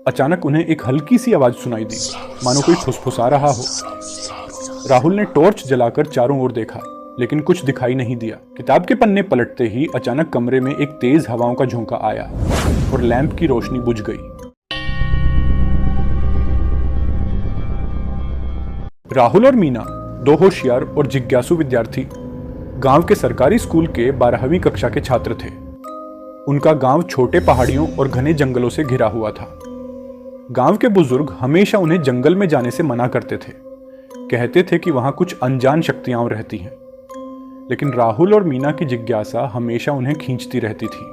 अचानक उन्हें एक हल्की सी आवाज सुनाई दी, मानो कोई फुसफुसा रहा हो। राहुल ने टॉर्च जलाकर चारों ओर देखा, लेकिन कुछ दिखाई नहीं दिया। किताब के पन्ने पलटते ही अचानक कमरे में एक तेज हवाओं का झोंका आया और लैंप की रोशनी बुझ गई। राहुल और मीना, दो होशियार और जिज्ञासु विद्यार्थी, गांव के सरकारी स्कूल के 12वीं कक्षा के छात्र थे। उनका गांव छोटे पहाड़ियों और घने जंगलों से घिरा हुआ था। गांव के बुजुर्ग हमेशा उन्हें जंगल में जाने से मना करते थे, कहते थे कि वहां कुछ अनजान शक्तियां रहती हैं। लेकिन राहुल और मीना की जिज्ञासा हमेशा उन्हें खींचती रहती थी।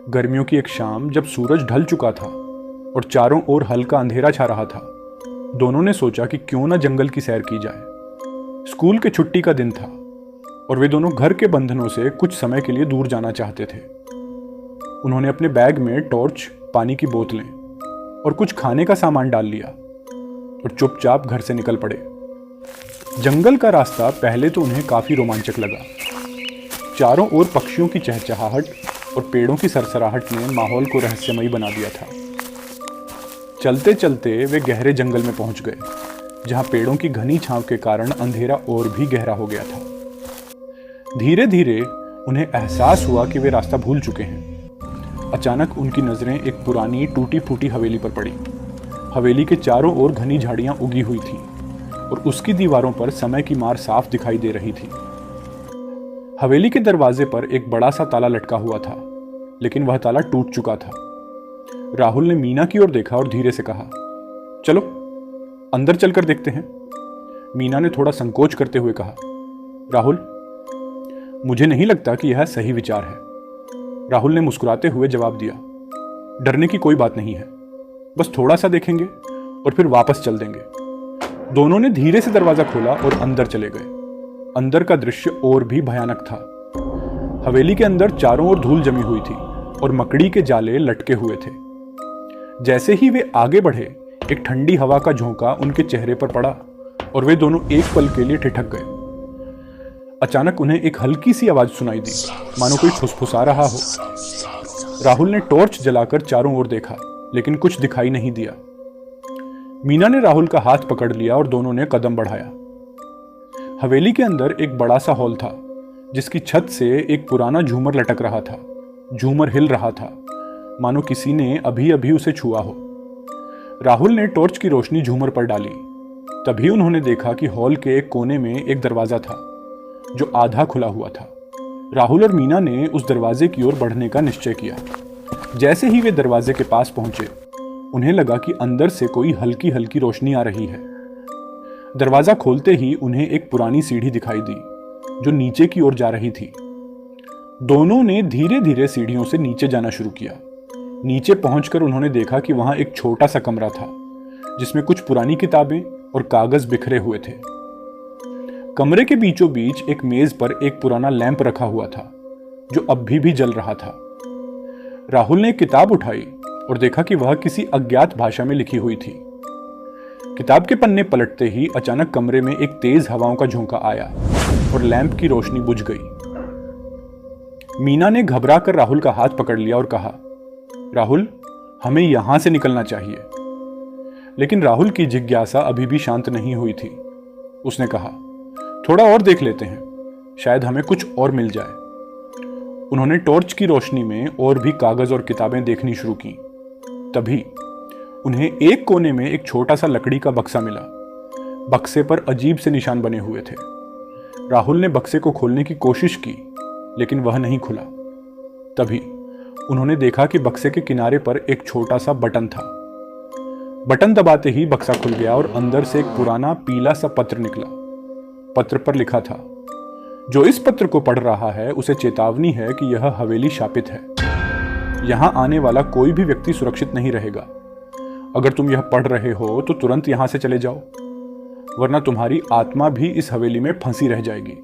गर्मियों की एक शाम जब सूरज ढल चुका था और चारों ओर हल्का अंधेरा छा रहा था, दोनों ने सोचा कि क्यों न जंगल की सैर की जाए। स्कूल के छुट्टी का दिन था और वे दोनों घर के बंधनों से कुछ समय के लिए दूर जाना चाहते थे। उन्होंने अपने बैग में टॉर्च, पानी की बोतलें और कुछ खाने का सामान डाल लिया और चुपचाप घर से निकल पड़े। जंगल का रास्ता पहले तो उन्हें काफी रोमांचक लगा। चारों ओर पक्षियों की चहचहाहट और पेड़ों की सरसराहट ने माहौल को रहस्यमयी बना दिया था। चलते चलते वे गहरे जंगल में पहुंच गए, जहां पेड़ों की घनी छांव के कारण अंधेरा और भी गहरा हो गया था। धीरे धीरे उन्हें एहसास हुआ कि वे रास्ता भूल चुके हैं। अचानक उनकी नजरें एक पुरानी टूटी फूटी हवेली पर पड़ी। हवेली के चारों ओर घनी झाड़ियां उगी हुई थीं और उसकी दीवारों पर समय की मार साफ दिखाई दे रही थी। हवेली के दरवाजे पर एक बड़ा सा ताला लटका हुआ था, लेकिन वह ताला टूट चुका था। राहुल ने मीना की ओर देखा और धीरे से कहा, चलो अंदर चलकर देखते हैं। मीना ने थोड़ा संकोच करते हुए कहा, राहुल, मुझे नहीं लगता कि यह सही विचार है। राहुल ने मुस्कुराते हुए जवाब दिया, डरने की कोई बात नहीं है, बस थोड़ा सा देखेंगे और फिर वापस चल देंगे। दोनों ने धीरे से दरवाजा खोला और अंदर चले गए। अंदर का दृश्य और भी भयानक था। हवेली के अंदर चारों ओर धूल जमी हुई थी और मकड़ी के जाले लटके हुए थे। जैसे ही वे आगे बढ़े, एक ठंडी हवा का झोंका उनके चेहरे पर पड़ा और वे दोनों एक पल के लिए ठिठक गए। अचानक उन्हें एक हल्की सी आवाज सुनाई दी, मानो कोई फुसफुसा रहा हो। राहुल ने टॉर्च जलाकर चारों ओर देखा, लेकिन कुछ दिखाई नहीं दिया। मीना ने राहुल का हाथ पकड़ लिया और दोनों ने कदम बढ़ाया। हवेली के अंदर एक बड़ा सा हॉल था, जिसकी छत से एक पुराना झूमर लटक रहा था। झूमर हिल रहा था, मानो किसी ने अभी अभी उसे छुआ हो। राहुल ने टॉर्च की रोशनी झूमर पर डाली। तभी उन्होंने देखा कि हॉल के एक कोने में एक दरवाजा था, जो आधा खुला हुआ था। राहुल और मीना ने उस दरवाजे की ओर बढ़ने का निश्चय किया। जैसे ही वे दरवाजे के पास पहुंचे, उन्हें लगा कि अंदर से कोई हल्की हल्की रोशनी आ रही है। दरवाजा खोलते ही उन्हें एक पुरानी सीढ़ी दिखाई दी, जो नीचे की ओर जा रही थी। दोनों ने धीरे धीरे सीढ़ियों से नीचे जाना शुरू किया। नीचे पहुंचकर उन्होंने देखा कि वहां एक छोटा सा कमरा था, जिसमें कुछ पुरानी किताबें और कागज बिखरे हुए थे। कमरे के बीचों बीच एक मेज पर एक पुराना लैंप रखा हुआ था, जो अब भी जल रहा था। राहुल ने एक किताब उठाई और देखा कि वह किसी अज्ञात भाषा में लिखी हुई थी। किताब के पन्ने पलटते ही अचानक कमरे में एक तेज हवाओं का झोंका आया और लैंप की रोशनी बुझ गई। मीना ने घबराकर राहुल का हाथ पकड़ लिया और कहा, राहुल, हमें यहां से निकलना चाहिए। लेकिन राहुल की जिज्ञासा अभी भी शांत नहीं हुई थी। उसने कहा, थोड़ा और देख लेते हैं, शायद हमें कुछ और मिल जाए। उन्होंने टॉर्च की रोशनी में और भी कागज और किताबें देखनी शुरू की। तभी उन्हें एक कोने में एक छोटा सा लकड़ी का बक्सा मिला। बक्से पर अजीब से निशान बने हुए थे। राहुल ने बक्से को खोलने की कोशिश की, लेकिन वह नहीं खुला। तभी उन्होंने देखा कि बक्से के किनारे पर एक छोटा सा बटन था। बटन दबाते ही बक्सा खुल गया और अंदर से एक पुराना पीला सा पत्र निकला। पत्र पर लिखा था, जो इस पत्र को पढ़ रहा है उसे चेतावनी है कि यह हवेली शापित है। यहां आने वाला कोई भी व्यक्ति सुरक्षित नहीं रहेगा। अगर तुम यह पढ़ रहे हो तो तुरंत यहां से चले जाओ, वरना तुम्हारी आत्मा भी इस हवेली में फंसी रह जाएगी।